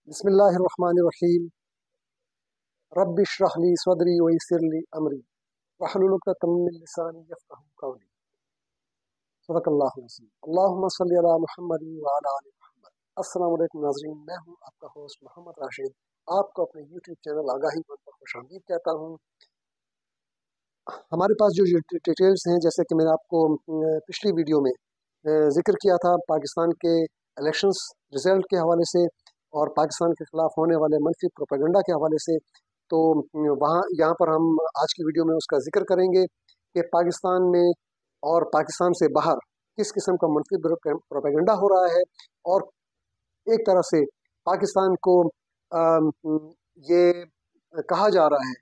बिस्मिल्लाहिर्रहमानिर्रहीम। रब्बि इश्रह ली सदरी व यस्सिर ली अमरी वहलुल उक़दतम मिन लिसानी यफ़क़हू क़ौली। सदक़ल्लाहुल अज़ीम। अल्लाहुम्मा सल्लि अला मुहम्मद व अला आलि मुहम्मद। अस्सलामु अलैकुम नाज़रीन, मैं हूँ आपका होस्ट मोहम्मद राशिद। आपको अपने यूट्यूब चैनल आगाही पर खुशामदीद कहता हूँ। हमारे पास जो डिटेल्स हैं, जैसे कि मैंने आपको पिछली वीडियो में जिक्र किया था पाकिस्तान के इलेक्शंस रिज़ल्ट के हवाले से और पाकिस्तान के ख़िलाफ़ होने वाले मनफी प्रोपेगेंडा के हवाले से, तो यहाँ पर हम आज की वीडियो में उसका जिक्र करेंगे कि पाकिस्तान में और पाकिस्तान से बाहर किस किस्म का मनफी प्रोपेगेंडा हो रहा है, और एक तरह से पाकिस्तान को ये कहा जा रहा है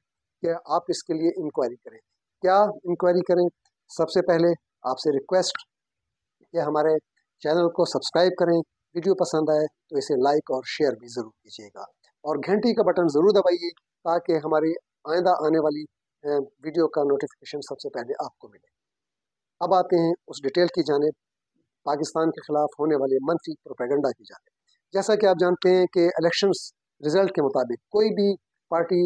कि आप इसके लिए इंक्वायरी करें। क्या इंक्वायरी करें? सबसे पहले आपसे रिक्वेस्ट कि हमारे चैनल को सब्सक्राइब करें, वीडियो पसंद आए तो इसे लाइक और शेयर भी ज़रूर कीजिएगा, और घंटी का बटन ज़रूर दबाइए ताकि हमारी आइंदा आने वाली वीडियो का नोटिफिकेशन सबसे पहले आपको मिले। अब आते हैं उस डिटेल की जानिब, पाकिस्तान के ख़िलाफ़ होने वाले मनफी प्रोपेगेंडा की जानिब। जैसा कि आप जानते हैं कि इलेक्शंस रिज़ल्ट के मुताबिक कोई भी पार्टी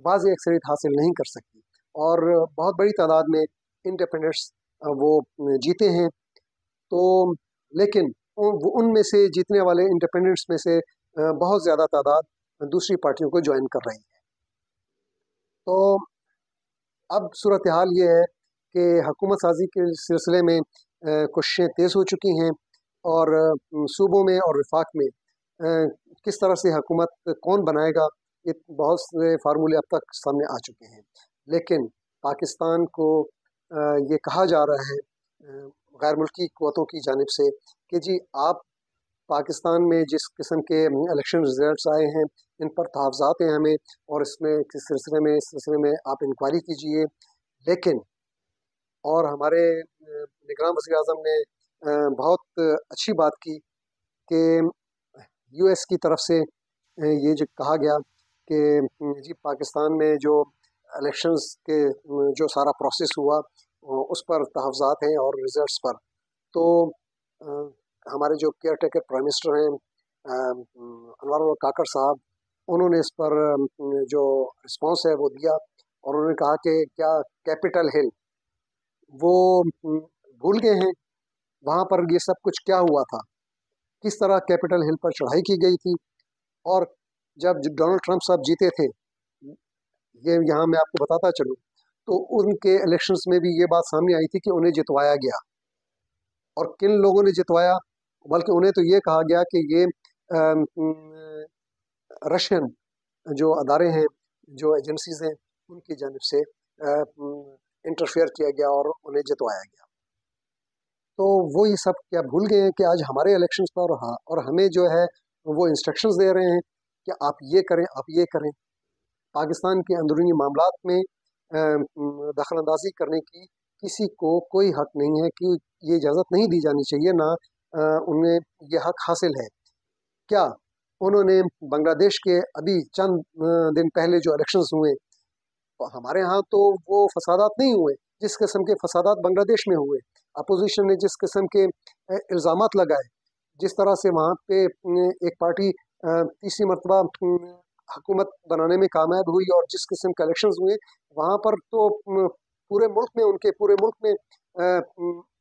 वाज़ेह अक्सरियत हासिल नहीं कर सकती, और बहुत बड़ी तादाद में इंडिपेंडेंट्स वो जीते हैं। तो लेकिन उनमें से जीतने वाले इंडिपेंडेंट्स में से बहुत ज़्यादा तादाद दूसरी पार्टियों को ज्वाइन कर रही है। तो अब सूरत हाल ये है कि हुकूमत साजी के सिलसिले में कोशिशें तेज़ हो चुकी हैं, और सूबों में और वफाक में किस तरह से हुकूमत कौन बनाएगा, ये बहुत से फार्मूले अब तक सामने आ चुके हैं। लेकिन पाकिस्तान को ये कहा जा रहा है गैर मुल्की क़ुव्वतों की जानिब से कि जी आप पाकिस्तान में जिस किस्म के इलेक्शन रिजल्ट्स आए हैं इन पर तहफ़्ज़ात हैं हमें, और इस सिलसिले में आप इंक्वायरी कीजिए। लेकिन और हमारे निगरान वज़ीर आज़म ने बहुत अच्छी बात की कि US की तरफ से ये जो कहा गया कि जी पाकिस्तान में जो इलेक्शंस के जो सारा प्रोसेस हुआ उस पर तहफ़्ज़ात हैं और रिज़ल्ट्स पर। तो हमारे जो केयर टेकर प्राइम मिनिस्टर हैं अनवर काकर साहब, उन्होंने इस पर जो रिस्पांस है वो दिया, और उन्होंने कहा कि क्या कैपिटल हिल वो भूल गए हैं वहाँ पर ये सब कुछ क्या हुआ था, किस तरह कैपिटल हिल पर चढ़ाई की गई थी। और जब डोनाल्ड ट्रंप साहब जीते थे, ये यहाँ मैं आपको बताता चलूँ, तो उनके इलेक्शंस में भी ये बात सामने आई थी कि उन्हें जितवाया गया, और किन लोगों ने जितवाया, बल्कि उन्हें तो ये कहा गया कि ये रशियन जो अदारे हैं, जो एजेंसीज हैं, उनकी जानिब से इंटरफेयर किया गया और उन्हें जितवाया गया। तो वो ये सब क्या भूल गए हैं कि आज हमारे इलेक्शंस पर और हमें जो है वो इंस्ट्रक्शंस दे रहे हैं कि आप ये करें, आप ये करें। पाकिस्तान के अंदरूनी मामलात में दखल अंदाजी करने की किसी को कोई हक नहीं है, कि ये इजाज़त नहीं दी जानी चाहिए, ना उन्हें ये हक हासिल है। क्या उन्होंने बांग्लादेश के अभी चंद दिन पहले जो इलेक्शंस हुए, हमारे यहाँ तो वो फसादात नहीं हुए जिस किस्म के फसादात बांग्लादेश में हुए। अपोजिशन ने जिस किस्म के इल्ज़ामात लगाए, जिस तरह से वहाँ पे एक पार्टी तीसरी मरतबा हुकूमत बनाने में कामयाब हुई, और जिस किस्म के इलेक्शंस हुए वहाँ पर तो पूरे मुल्क में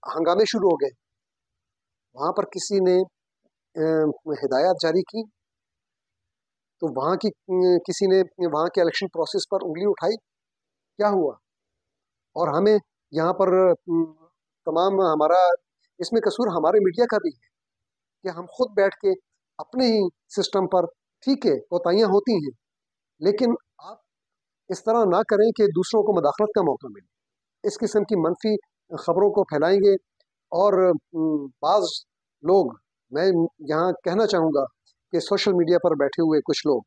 हंगामे शुरू हो गए। वहाँ पर किसी ने हिदायत जारी की तो वहाँ की किसी ने वहाँ के इलेक्शन प्रोसेस पर उंगली उठाई, क्या हुआ? और हमें यहाँ पर तमाम हमारा इसमें कसूर हमारे मीडिया का भी है कि हम खुद बैठ के अपने ही सिस्टम पर, ठीक है कोताहियाँ होती हैं, लेकिन आप इस तरह ना करें कि दूसरों को मुदाखलत का मौका मिले। इस किस्म की मनफी ख़बरों को फैलाएंगे, और बाज़ लोग, मैं यहाँ कहना चाहूँगा कि सोशल मीडिया पर बैठे हुए कुछ लोग,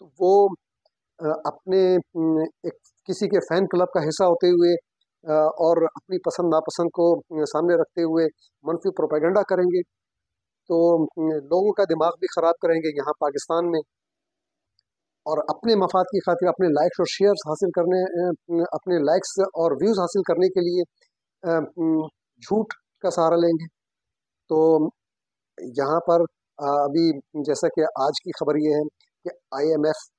तो वो अपने एक किसी के फ़ैन क्लब का हिस्सा होते हुए और अपनी पसंद नापसंद को सामने रखते हुए मनफी प्रोपेगेंडा करेंगे, तो लोगों का दिमाग भी ख़राब करेंगे यहाँ पाकिस्तान में, और अपने मफाद की खातिर अपने लाइक्स और शेयर्स हासिल करने, अपने लाइक्स और व्यूज़ हासिल करने के लिए झूठ का सहारा लेंगे। तो यहाँ पर ابھی جیسا کہ آج کی خبر یہ ہے کہ آئی ایم ایف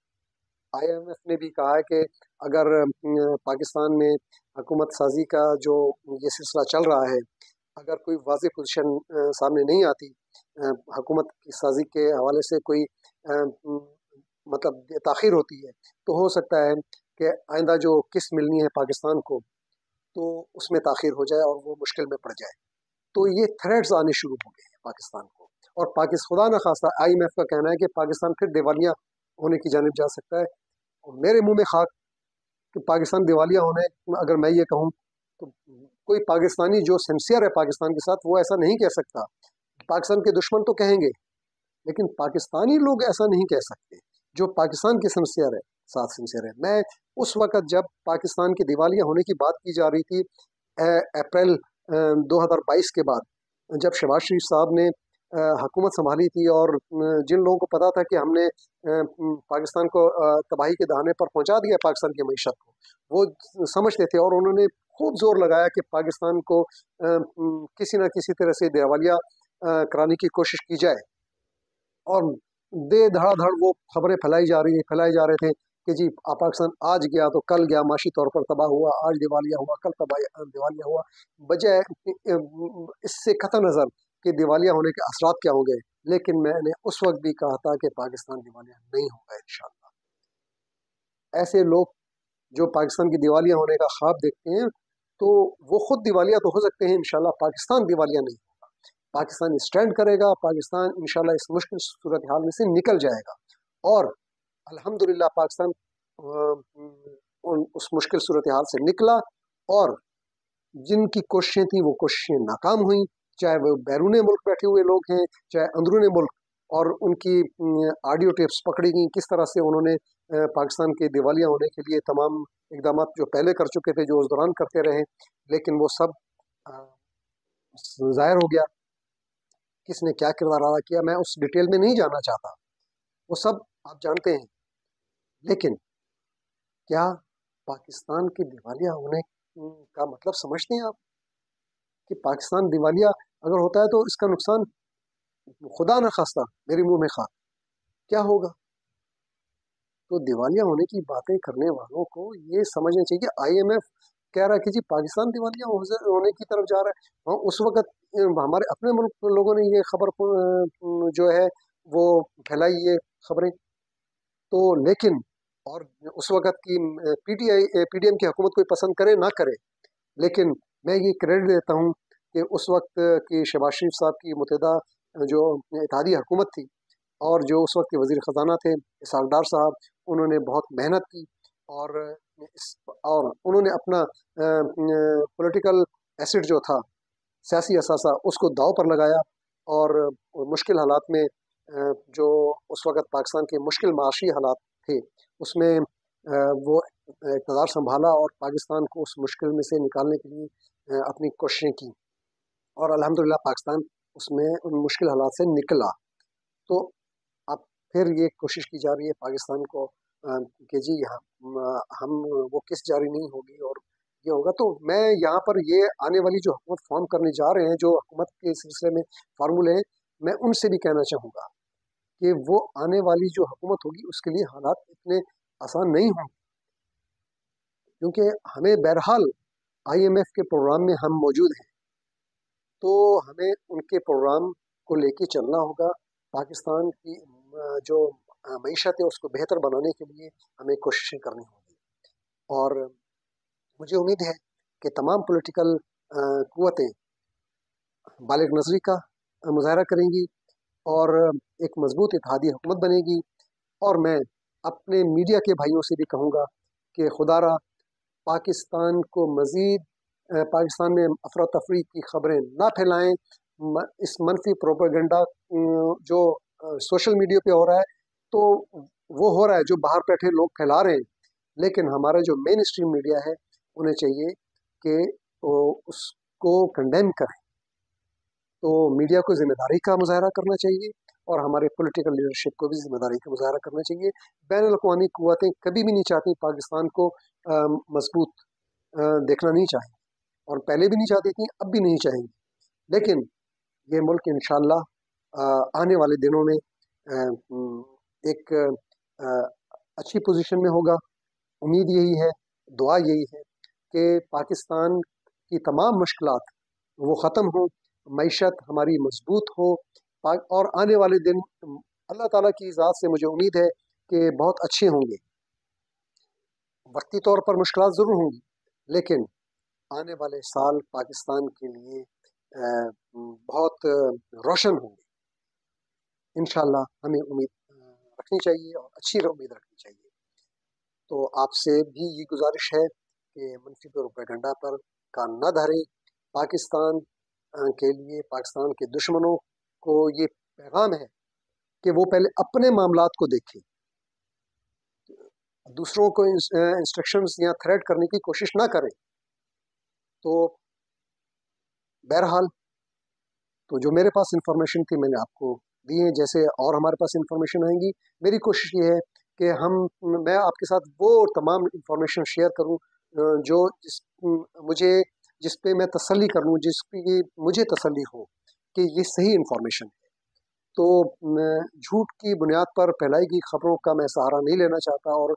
نے بھی کہا ہے کہ اگر پاکستان میں حکومت سازی کا جو یہ سلسلہ چل رہا ہے، اگر کوئی واضح پوزیشن سامنے نہیں آتی حکومت کی سازی کے حوالے سے، کوئی مطلب تاخیر ہوتی ہے، تو ہو سکتا ہے کہ آئندہ جو قسط ملنی ہے پاکستان کو تو اس میں تاخیر ہو جائے اور وہ مشکل میں پڑ جائے۔ تو یہ تھریٹس آنے شروع ہو گئے ہیں پاکستان کو، اور خدا نہ خواستہ آئی ایم ایف کا کہنا ہے کہ پاکستان پھر دیوالیہ ہونے کی جانب جا سکتا ہے۔ اور میرے منہ میں خاک کہ پاکستان دیوالیہ ہونے، اگر میں یہ کہوں تو کوئی پاکستانی جو سنسیئر ہے پاکستان کے ساتھ وہ ایسا نہیں کہہ سکتا۔ پاکستان کے دشمن تو کہیں گے، لیکن پاکستانی لوگ ایسا نہیں کہہ سکتے جو پاکستان کے سنسیئر ہے، ساتھ سنسیئر ہے۔ میں اس وقت جب پاکستان کے دیوالیہ ہونے کی بات کی جا رہی تھی اپریل 2022 کے بعد، جب شہباز شریف صاحب نے حکومت سنبھالی تھی، اور جن لوگوں کو پتا تھا کہ ہم نے پاکستان کو تباہی کے دہانے پر پہنچا دیا پاکستان کی معیشت کو، وہ سمجھتے تھے، اور انہوں نے خوب زور لگایا کہ پاکستان کو کسی نہ کسی طرح سے دیوالیہ کرانے کی کوشش کی جائے، اور دھڑا دھڑ وہ خبریں پھیلائی جا رہے تھے کہ جی پاکستان آج گیا تو کل گیا، معاشی طور پر تباہ ہوا، آج دیوالیہ ہوا کل دیوالیہ ہوا، بجائے اس سے قطع نظر کہ دیوالیہ ہونے کے اثرات کیا ہوں گے۔ لیکن میں نے اس وقت بھی کہا تھا کہ پاکستان دیوالیہ نہیں ہوگا انشاءاللہ۔ ایسے لوگ جو پاکستان کی دیوالیہ ہونے کا خواب دیکھتے ہیں تو وہ خود دیوالیہ تو ہو سکتے ہیں، انشاءاللہ پاکستان دیوالیہ نہیں ہوگا۔ پاکستان اسٹینڈ کرے گا، پاکستان انشاءاللہ اس مشکل صورتحال میں سے نکل جائے گا، اور الحمدللہ پاکستان اس مشکل صورتحال سے نکلا، اور جن کی کوششیں تھیں وہ کوششیں ناکام ہوئیں، چاہے وہ بیرون ملک بیٹھے ہوئے لوگ ہیں چاہے اندرون ملک، اور ان کی آڈیو ٹیپس پکڑی گئیں، کس طرح سے انہوں نے پاکستان کے دیوالیہ ہونے کے لیے تمام اقدامات جو پہلے کر چکے تھے، جو اس دوران کرتے رہے، لیکن وہ سب ظاہر ہو گیا۔ کس نے کیا کردار ادا کیا میں اس ڈیٹیل میں نہیں جانا چاہتا، وہ سب آپ جانتے ہیں۔ لیکن کیا پاکستان کے دیوالیہ ہونے کا مطلب سمجھتے ہیں آپ کہ پاکستان دیوالیہ اگر ہوتا ہے تو اس کا نقصان خدا نہ خواستہ میرے منہ میں خاک کیا ہوگا؟ تو دیوالیہ ہونے کی باتیں کرنے والوں کو یہ سمجھنا چاہیے کہ آئی ایم ایف کہہ رہا ہے کہ جی پاکستان دیوالیہ ہونے کی طرف جا رہا ہے، ہاں اس وقت ہمارے اپنے ملک لوگوں نے یہ خبر جو ہے وہ پھیلائی یہ خبریں تو، لیکن اور اس وقت کی پی ٹی ایم کی حکومت کوئی پسند کرے نہ کرے، لیکن میں یہ کریڈٹ دیتا ہوں کہ اس وقت کی شہباز شریف صاحب کی متحدہ جو اتحادی حکومت تھی، اور جو اس وقت کے وزیر خزانہ تھے اسحاق ڈار صاحب، انہوں نے بہت محنت کی، اور انہوں نے اپنا پولیٹیکل ایسٹ جو تھا، سیاسی اثاثہ، اس کو داؤ پر لگایا، اور مشکل حالات میں جو اس وقت پاکستان کے مشکل معاشی حالات تھے اس میں وہ اقتدار سنبھالا، اور پاکستان کو اس مشکل میں سے نکالنے کے لیے اپنی کوششیں کی، اور الحمدللہ پاکستان اس میں ان مشکل حالات سے نکلا۔ تو اب پھر یہ کوشش کی جا رہی ہے پاکستان کو کہ جی ہم وہ قسط جاری نہیں ہوگی اور یہ ہوگا۔ تو میں یہاں پر یہ آنے والی جو حکومت فارم کرنے جا رہے ہیں، جو حکومت کے سلسلے میں فارمولے ہیں، میں ان سے بھی کہنا چاہوں گا کہ وہ آنے والی جو حکومت ہوگی اس کے لیے حالات اتنے آسان نہیں ہوں، کیونکہ ہمیں بہرحال آئی ایم ایف کے پروگرام میں ہم موجود ہیں، تو ہمیں ان کے پروگرام کو لے کے چلنا ہوگا۔ پاکستان کی جو معیشت ہے اس کو بہتر بنانے کے لیے ہمیں کوششیں کرنی ہوں گی، اور مجھے امید ہے کہ تمام پولیٹیکل قوتیں بالغ نظری کا مظاہرہ کریں گی، اور ایک مضبوط اتحادی حکومت بنے گی۔ اور میں اپنے میڈیا کے بھائیوں سے بھی کہوں گا کہ خدا را پاکستان کو مزید پاکستان میں افراتفری کی خبریں نہ پھیلائیں، اس منفی پروپیگنڈا جو سوشل میڈیا پہ ہو رہا ہے تو وہ ہو رہا ہے جو باہر بیٹھے لوگ پھیلا رہے ہیں، لیکن ہمارا جو مین اسٹریم میڈیا ہے انہیں چاہیے کہ اس کو کنڈیم کریں۔ تو میڈیا کو ذمہ داری کا مظاہرہ کرنا چاہیے، اور ہمارے پولیٹیکل لیڈرشپ کو بھی ذمہ داری کا مظاہرہ کرنا چاہیے۔ بین الاقوامی قوتیں کبھی بھی نہیں چاہتی پاکستان کو مضبوط دیکھنا نہیں چاہیں، اور پہلے بھی نہیں چاہتی تھیں، اب بھی نہیں چاہیں گی، لیکن یہ ملک انشاءاللہ आने वाले दिनों में एक अच्छी पोजीशन में होगा। उम्मीद यही है, दुआ यही है कि पाकिस्तान की तमाम मुश्किलात वो ख़त्म हो, मईशत हमारी मजबूत हो, और आने वाले दिन अल्लाह ताला की ज़ात से मुझे उम्मीद है कि बहुत अच्छे होंगे। वक्ती तौर पर मुश्किलात ज़रूर होंगी, लेकिन आने वाले साल पाकिस्तान के लिए बहुत रोशन होंगे। इंशाअल्लाह हमें उम्मीद रखनी चाहिए और अच्छी उम्मीद रखनी चाहिए। तो आपसे भी ये गुजारिश है कि मनफी प्रोपेगेंडा पर कान न धरें। पाकिस्तान के लिए, पाकिस्तान के दुश्मनों को ये पैगाम है कि वो पहले अपने मामलात को देखें, दूसरों को इंस्ट्रक्शंस या थ्रेट करने की कोशिश ना करें। तो बहरहाल, तो जो मेरे पास इंफॉर्मेशन थी मैंने आपको दी है। जैसे और हमारे पास इंफॉर्मेशन आएंगी, मेरी कोशिश ये है कि मैं आपके साथ वो तमाम इंफॉर्मेशन शेयर करूं जो जिस पे मैं तसल्ली कर लूँ, जिसकी मुझे तसल्ली हो कि ये सही इंफॉर्मेशन है। तो झूठ की बुनियाद पर फैलाई गई खबरों का मैं सहारा नहीं लेना चाहता और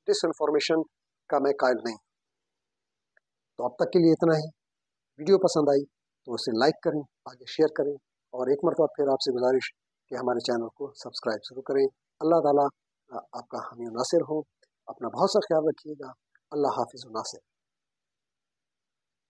डिस इंफॉर्मेशन का मैं कायल नहीं। तो अब तक के लिए इतना ही। वीडियो पसंद आई तो उसे लाइक करें, आगे शेयर करें, और एक मरतबा फिर आपसे गुजारिश कि हमारे चैनल को सब्सक्राइब जरूर करें। अल्लाह ताला आपका हामी नासिर हो। अपना बहुत सा ख्याल रखिएगा। अल्लाह हाफिज़ नासिर।